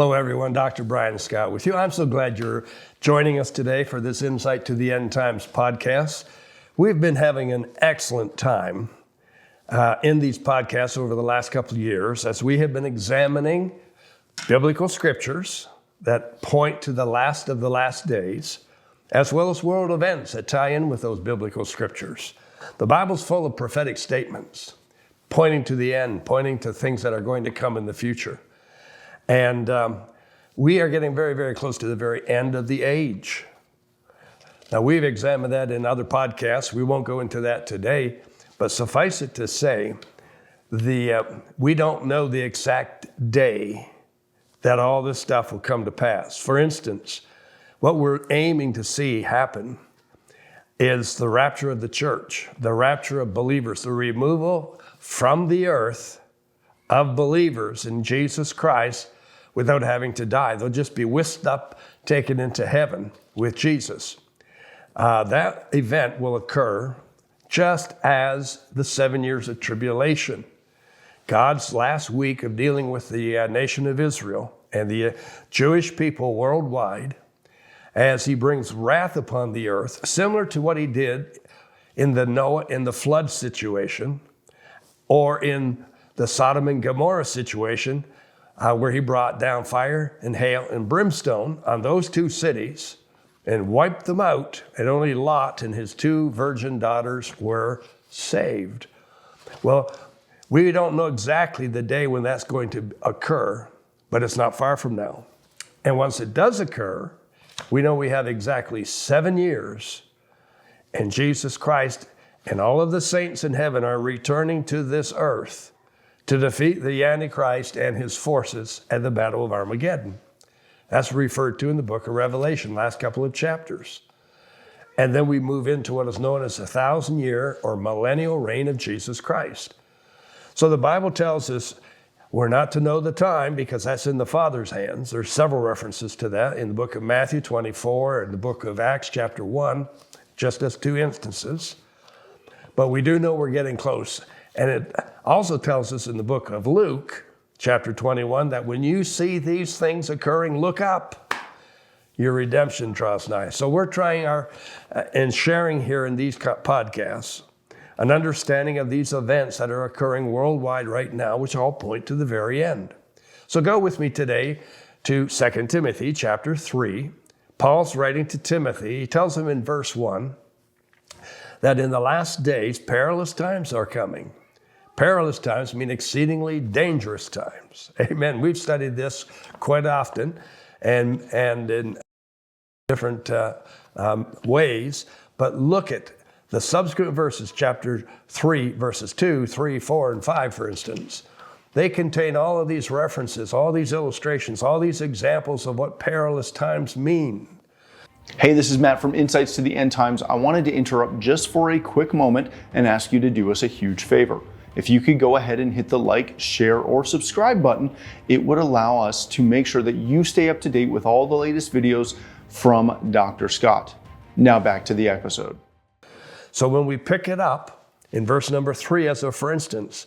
Hello, everyone. Dr. Brian Scott with you. I'm so glad you're joining us today for this Insight to the End Times podcast. We've been having an excellent time in these podcasts over the last couple of years as we have been examining biblical scriptures that point to the last of the last days, as well as world events that tie in with those biblical scriptures. The Bible's full of prophetic statements pointing to the end, pointing to things that are going to come in the future. And we are getting very, very close to the very end of the age. Now, we've examined that in other podcasts. We won't go into that today, but suffice it to say, we don't know the exact day that all this stuff will come to pass. For instance, what we're aiming to see happen is the rapture of the church, the rapture of believers, the removal from the earth of believers in Jesus Christ without having to die. They'll just be whisked up, taken into heaven with Jesus. That event will occur just as the 7 years of tribulation. God's last week of dealing with the nation of Israel and the Jewish people worldwide as he brings wrath upon the earth, similar to what he did in the flood situation or in the Sodom and Gomorrah situation, where he brought down fire and hail and brimstone on those two cities and wiped them out, and only Lot and his two virgin daughters were saved. Well, we don't know exactly the day when that's going to occur, but it's not far from now. And once it does occur, we know we have exactly 7 years, and Jesus Christ and all of the saints in heaven are returning to this earth to defeat the Antichrist and his forces at the Battle of Armageddon. That's referred to in the book of Revelation, last couple of chapters. And then we move into what is known as the 1,000-year or millennial reign of Jesus Christ. So the Bible tells us we're not to know the time because that's in the Father's hands. There's several references to that in the book of Matthew 24 and the book of Acts chapter 1, just as two instances. But we do know we're getting close. And it also tells us in the book of Luke, chapter 21, that when you see these things occurring, look up. Your redemption draws nigh. So we're trying and sharing here in these podcasts an understanding of these events that are occurring worldwide right now, which all point to the very end. So go with me today to 2 Timothy chapter 3. Paul's writing to Timothy. He tells him in verse 1 that in the last days, perilous times are coming. Perilous times mean exceedingly dangerous times. Amen. We've studied this quite often and in different ways. But look at the subsequent verses, chapter 3, verses 2, 3, 4, and 5, for instance. They contain all of these references, all these illustrations, all these examples of what perilous times mean. Hey, this is Matt from Insights to the End Times. I wanted to interrupt just for a quick moment and ask you to do us a huge favor. If you could go ahead and hit the like, share, or subscribe button, it would allow us to make sure that you stay up to date with all the latest videos from Dr. Scott. Now back to the episode. So when we pick it up in verse number 3, as a for instance,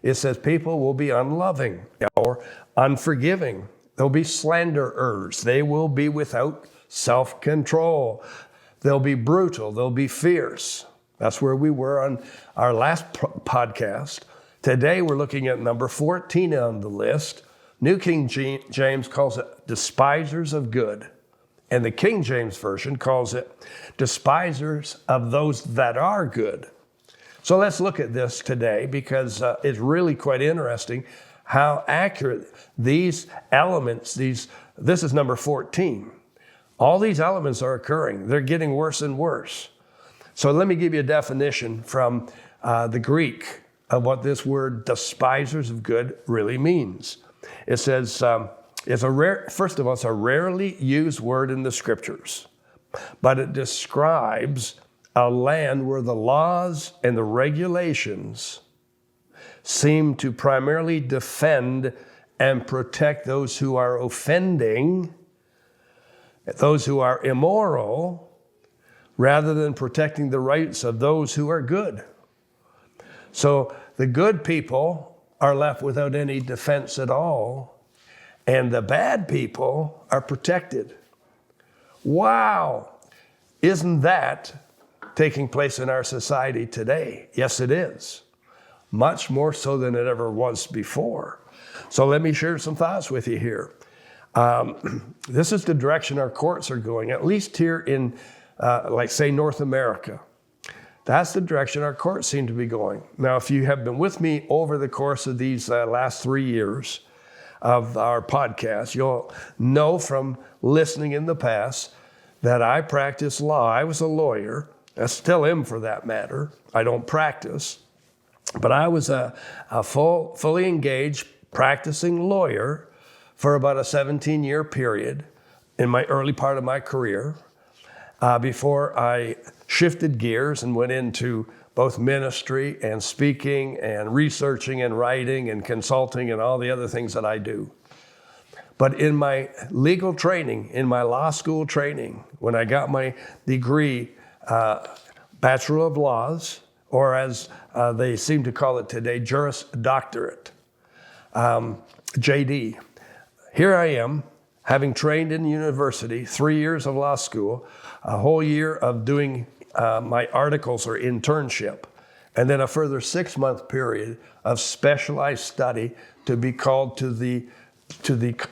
it says people will be unloving or unforgiving. They'll be slanderers. They will be without self-control. They'll be brutal. They'll be fierce. That's where we were on our last podcast. Today we're looking at number 14 on the list. New King James calls it despisers of good. And the King James Version calls it despisers of those that are good. So let's look at this today because it's really quite interesting how accurate these elements, this is number 14. All these elements are occurring. They're getting worse and worse. So let me give you a definition from the Greek of what this word despisers of good really means. It says, first of all, it's a rarely used word in the scriptures, but it describes a land where the laws and the regulations seem to primarily defend and protect those who are offending, those who are immoral, rather than protecting the rights of those who are good. So the good people are left without any defense at all, and the bad people are protected. Wow! Isn't that taking place in our society today? Yes, it is. Much more so than it ever was before. So let me share some thoughts with you here. This is the direction our courts are going, at least here in, like, say, North America. That's the direction our courts seem to be going. Now, if you have been with me over the course of these last 3 years of our podcast, you'll know from listening in the past that I practiced law. I was a lawyer. I still am, for that matter. I don't practice. But I was a fully engaged practicing lawyer for about a 17-year period in my early part of my career before I shifted gears and went into both ministry and speaking and researching and writing and consulting and all the other things that I do. But in my legal training, in my law school training, when I got my degree, Bachelor of Laws, or as they seem to call it today, Juris Doctorate, JD. Here I am, having trained in university, 3 years of law school, a whole year of doing my articles or internship, and then a further 6-month period of specialized study to be called to the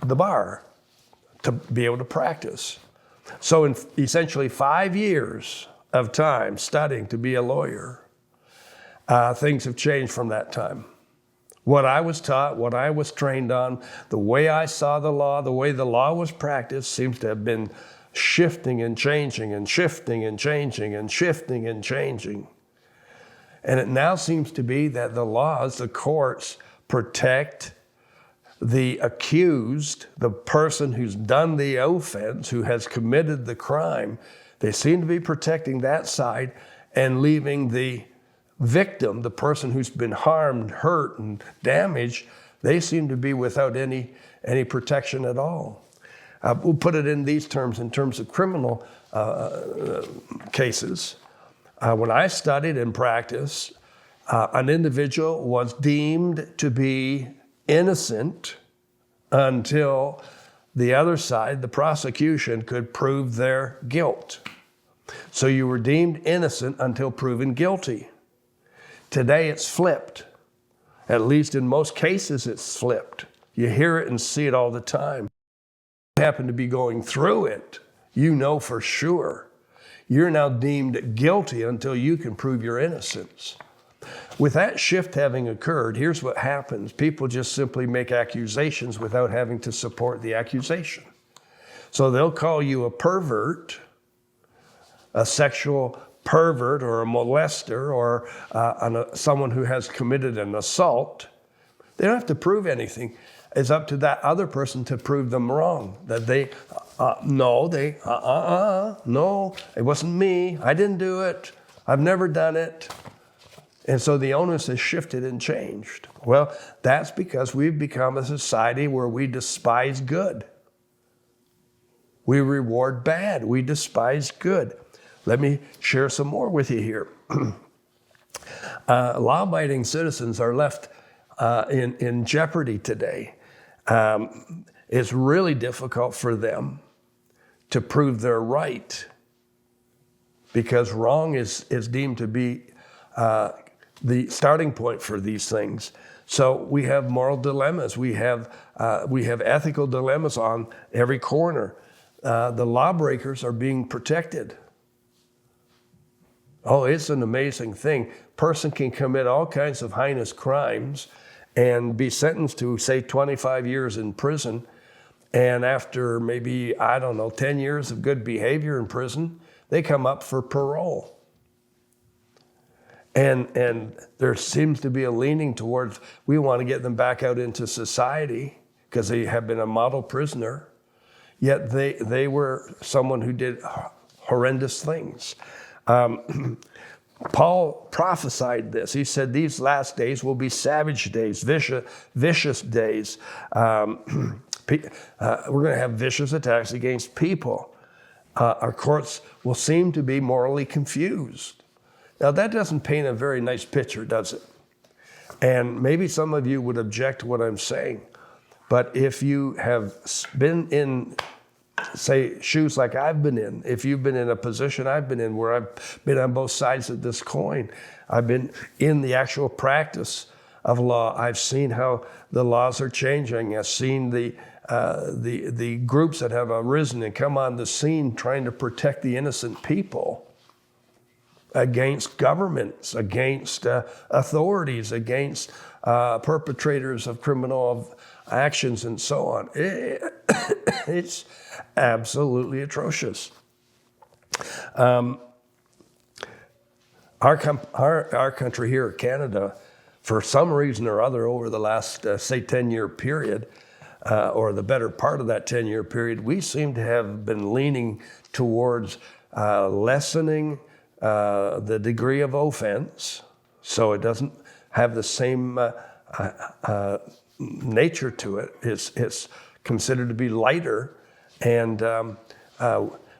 bar, to be able to practice. So in essentially 5 years of time studying to be a lawyer, things have changed from that time. What I was taught, what I was trained on, the way I saw the law, the way the law was practiced seems to have been shifting and changing and shifting and changing and shifting and changing. And it now seems to be that the laws, the courts, protect the accused, the person who's done the offense, who has committed the crime. They seem to be protecting that side and leaving the victim, the person who's been harmed, hurt, and damaged, they seem to be without any protection at all. We'll put it in these terms, in terms of criminal cases. When I studied and practiced, an individual was deemed to be innocent until the other side, the prosecution, could prove their guilt. So you were deemed innocent until proven guilty. Today it's flipped. At least in most cases it's flipped. You hear it and see it all the time. If you happen to be going through it, you know for sure. You're now deemed guilty until you can prove your innocence. With that shift having occurred, here's what happens. People just simply make accusations without having to support the accusation. So they'll call you a pervert, a sexual pervert or a molester or someone who has committed an assault. They don't have to prove anything. It's up to that other person to prove them wrong. That no, it wasn't me. I didn't do it. I've never done it. And so the onus has shifted and changed. Well, that's because we've become a society where we despise good. We reward bad. We despise good. Let me share some more with you here. Law-abiding citizens are left in jeopardy today. It's really difficult for them to prove they're right because wrong is deemed to be the starting point for these things. So we have moral dilemmas. We have ethical dilemmas on every corner. The lawbreakers are being protected. Oh, it's an amazing thing. Person can commit all kinds of heinous crimes and be sentenced to, say, 25 years in prison. And after maybe, 10 years of good behavior in prison, they come up for parole. And there seems to be a leaning towards, we want to get them back out into society because they have been a model prisoner. Yet they were someone who did horrendous things. Paul prophesied this. He said, these last days will be savage days, vicious days. We're going to have vicious attacks against people. Our courts will seem to be morally confused. Now, that doesn't paint a very nice picture, does it? And maybe some of you would object to what I'm saying. But if you have been in, say, shoes like I've been in, if you've been in a position I've been in where I've been on both sides of this coin, I've been in the actual practice of law. I've seen how the laws are changing. I've seen the groups that have arisen and come on the scene trying to protect the innocent people against governments, against authorities, against perpetrators of criminal actions and so on. It's absolutely atrocious. Our country here, Canada, for some reason or other over the last, say, 10-year period, or the better part of that 10-year period, we seem to have been leaning towards lessening the degree of offense, so it doesn't have the same nature to it. It's considered to be lighter, and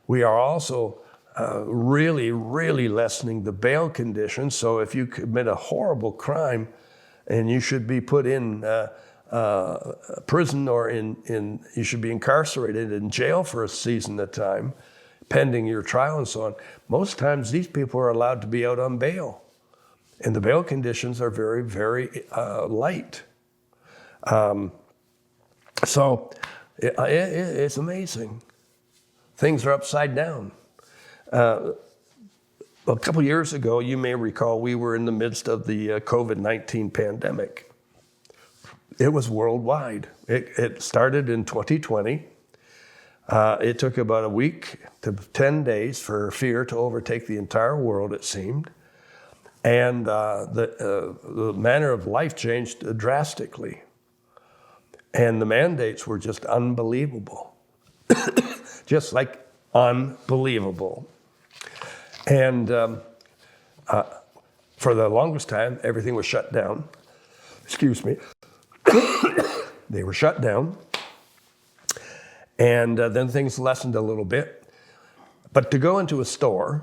we are also really lessening the bail conditions. So if you commit a horrible crime and you should be put in prison or you should be incarcerated in jail for a season at a time, pending your trial and so on, most times these people are allowed to be out on bail. And the bail conditions are very light. So it's amazing. Things are upside down. A couple years ago, you may recall, we were in the midst of the COVID-19 pandemic. It was worldwide. It started in 2020. It took about a week to 10 days for fear to overtake the entire world, it seemed. And the manner of life changed drastically. And the mandates were just unbelievable. Just like unbelievable. And for the longest time, everything was shut down. Excuse me. They were shut down. And then things lessened a little bit. But to go into a store,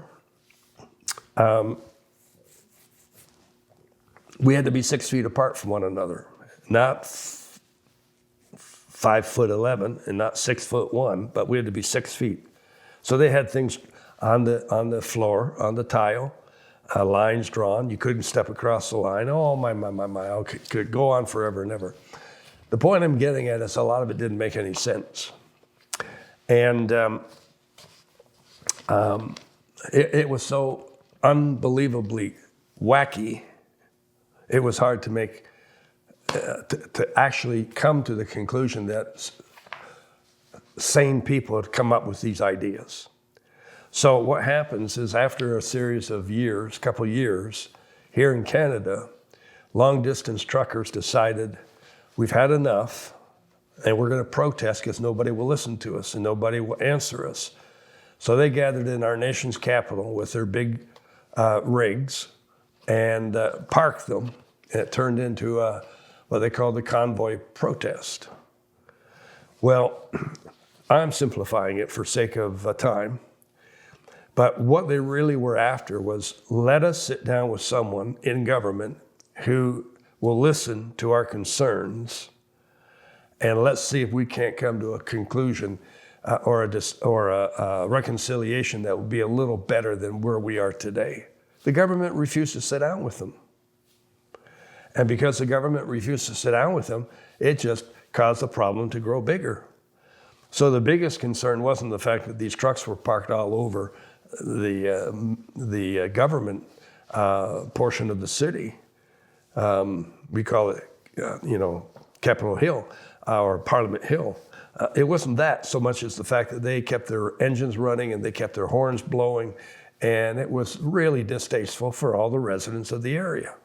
we had to be 6 feet apart from one another, not 5'11" and not 6'1", but we had to be 6 feet. So they had things on the floor, on the tile, lines drawn. You couldn't step across the line. Oh my! I could go on forever and ever. The point I'm getting at is a lot of it didn't make any sense, and it was so unbelievably wacky. It was hard to make to actually come to the conclusion that sane people had come up with these ideas. So what happens is after a series of years, couple years, here in Canada, long-distance truckers decided we've had enough and we're going to protest because nobody will listen to us and nobody will answer us. So they gathered in our nation's capital with their big rigs and parked them, and it turned into what they called the convoy protest. Well, I'm simplifying it for sake of time. But what they really were after was, let us sit down with someone in government who will listen to our concerns, and let's see if we can't come to a conclusion or a reconciliation that would be a little better than where we are today. The government refused to sit down with them. And because the government refused to sit down with them, it just caused the problem to grow bigger. So the biggest concern wasn't the fact that these trucks were parked all over the government portion of the city. We call it, Capitol Hill or Parliament Hill. It wasn't that so much as the fact that they kept their engines running and they kept their horns blowing, and it was really distasteful for all the residents of the area.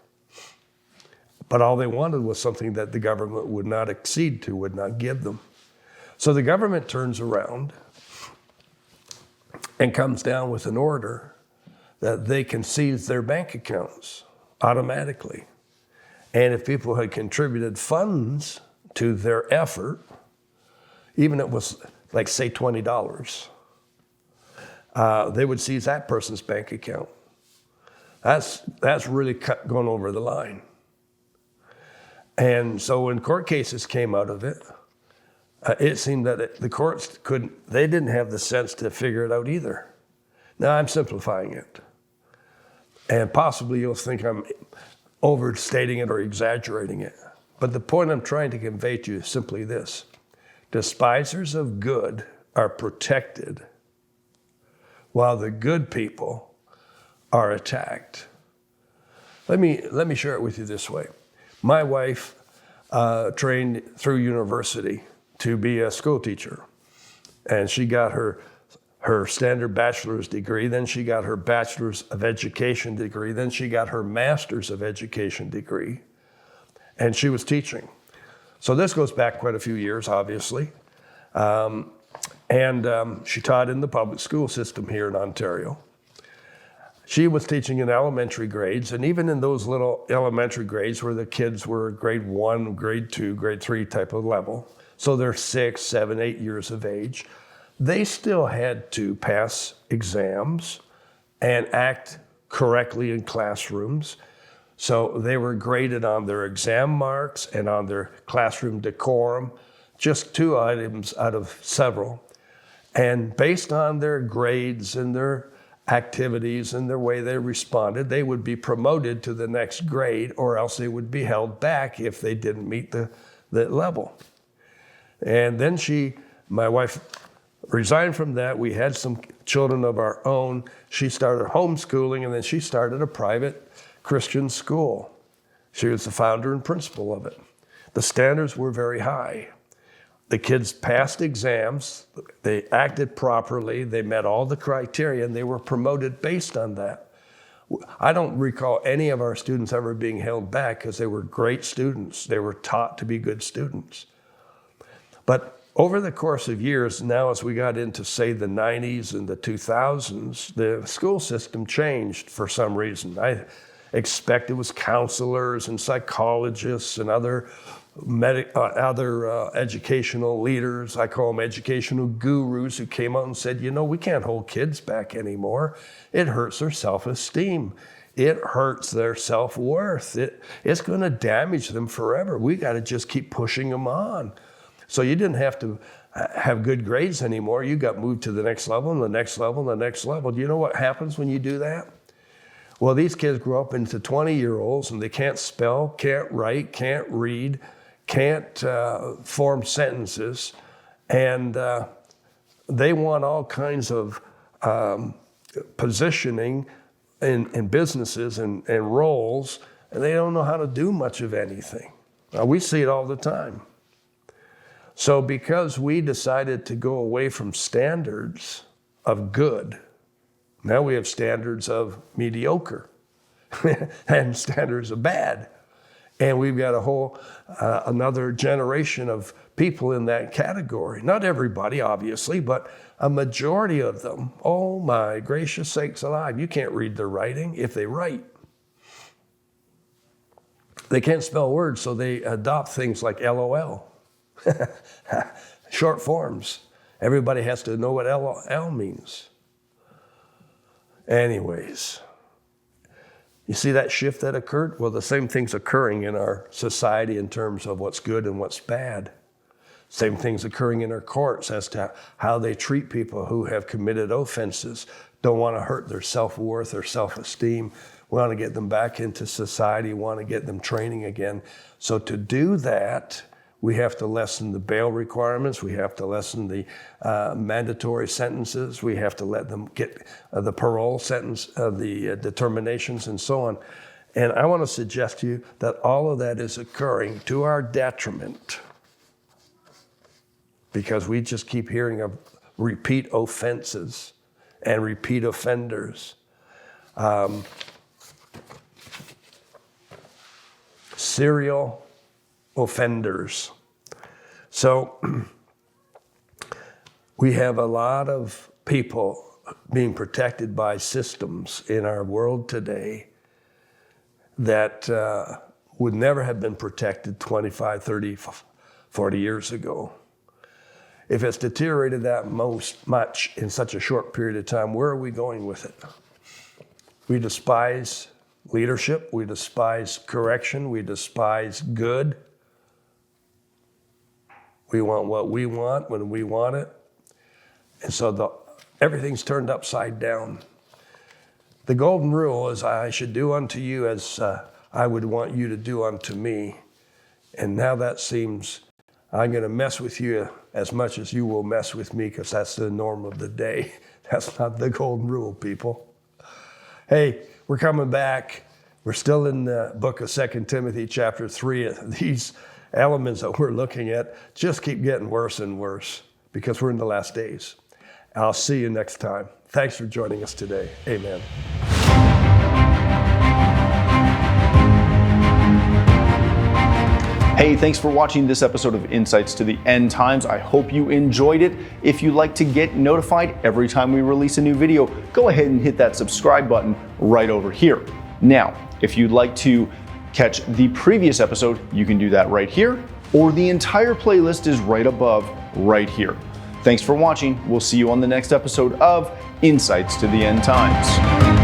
But all they wanted was something that the government would not accede to, would not give them. So the government turns around and comes down with an order that they can seize their bank accounts automatically. And if people had contributed funds to their effort, even if it was like, say, $20, they would seize that person's bank account. That's really going over the line. And so when court cases came out of it, it seemed that the courts they didn't have the sense to figure it out either. Now, I'm simplifying it. And possibly you'll think I'm overstating it or exaggerating it. But the point I'm trying to convey to you is simply this. Despisers of good are protected while the good people are attacked. Let me share it with you this way. My wife trained through university to be a school teacher. And she got her standard bachelor's degree, then she got her bachelor's of education degree, then she got her master's of education degree, and she was teaching. So this goes back quite a few years, obviously. She taught in the public school system here in Ontario. She was teaching in elementary grades, and even in those little elementary grades where the kids were grade 1, grade 2, grade 3 type of level, so they're 6, 7, 8 years of age, they still had to pass exams and act correctly in classrooms. So they were graded on their exam marks and on their classroom decorum, just 2 items out of several. And based on their grades and their activities and the way they responded, they would be promoted to the next grade, or else they would be held back if they didn't meet the level. And then my wife resigned from that. We had some children of our own. She started homeschooling, and then she started a private Christian school. She was the founder and principal of it. The standards were very high. The kids passed exams, they acted properly, they met all the criteria, and they were promoted based on that. I don't recall any of our students ever being held back because they were great students. They were taught to be good students. But over the course of years, now as we got into, say, the 90s and the 2000s, the school system changed for some reason. I expect it was counselors and psychologists and other educational leaders, I call them educational gurus, who came out and said, we can't hold kids back anymore. It hurts their self-esteem. It hurts their self-worth. It's going to damage them forever. We got to just keep pushing them on. So you didn't have to have good grades anymore. You got moved to the next level and the next level and the next level. Do you know what happens when you do that? Well, these kids grow up into 20-year-olds and they can't spell, can't write, can't read, can't form sentences, and they want all kinds of positioning in businesses and roles, and they don't know how to do much of anything. We see it all the time. So because we decided to go away from standards of good, now we have standards of mediocre and standards of bad. And we've got a whole, another generation of people in that category. Not everybody, obviously, but a majority of them. Oh my gracious sakes alive, you can't read their writing if they write. They can't spell words, so they adopt things like LOL. Short forms. Everybody has to know what LOL means. Anyways, you see that shift that occurred? Well, the same thing's occurring in our society in terms of what's good and what's bad. Same thing's occurring in our courts as to how they treat people who have committed offenses, don't want to hurt their self-worth or self-esteem. We want to get them back into society, want to get them training again. So to do that, we have to lessen the bail requirements. We have to lessen the mandatory sentences. We have to let them get the parole sentence, the determinations, and so on. And I want to suggest to you that all of that is occurring to our detriment because we just keep hearing of repeat offenses and repeat offenders. Serial offenders. So we have a lot of people being protected by systems in our world today that would never have been protected 25, 30, 40 years ago. If it's deteriorated that much in such a short period of time, where are we going with it? We despise leadership, we despise correction, we despise good. We want what we want when we want it. And so everything's turned upside down. The golden rule is, I should do unto you as I would want you to do unto me. And now that seems, I'm going to mess with you as much as you will mess with me, because that's the norm of the day. That's not the golden rule, people. Hey, we're coming back. We're still in the book of 2 Timothy chapter 3. These elements that we're looking at just keep getting worse and worse because we're in the last days. I'll see you next time. Thanks for joining us today. Amen. Hey, thanks for watching this episode of Insights to the End Times. I hope you enjoyed it. If you'd like to get notified every time we release a new video, go ahead and hit that subscribe button right over here. Now, if you'd like to catch the previous episode, you can do that right here, or the entire playlist is right above right here. Thanks for watching. We'll see you on the next episode of Insights to the End Times.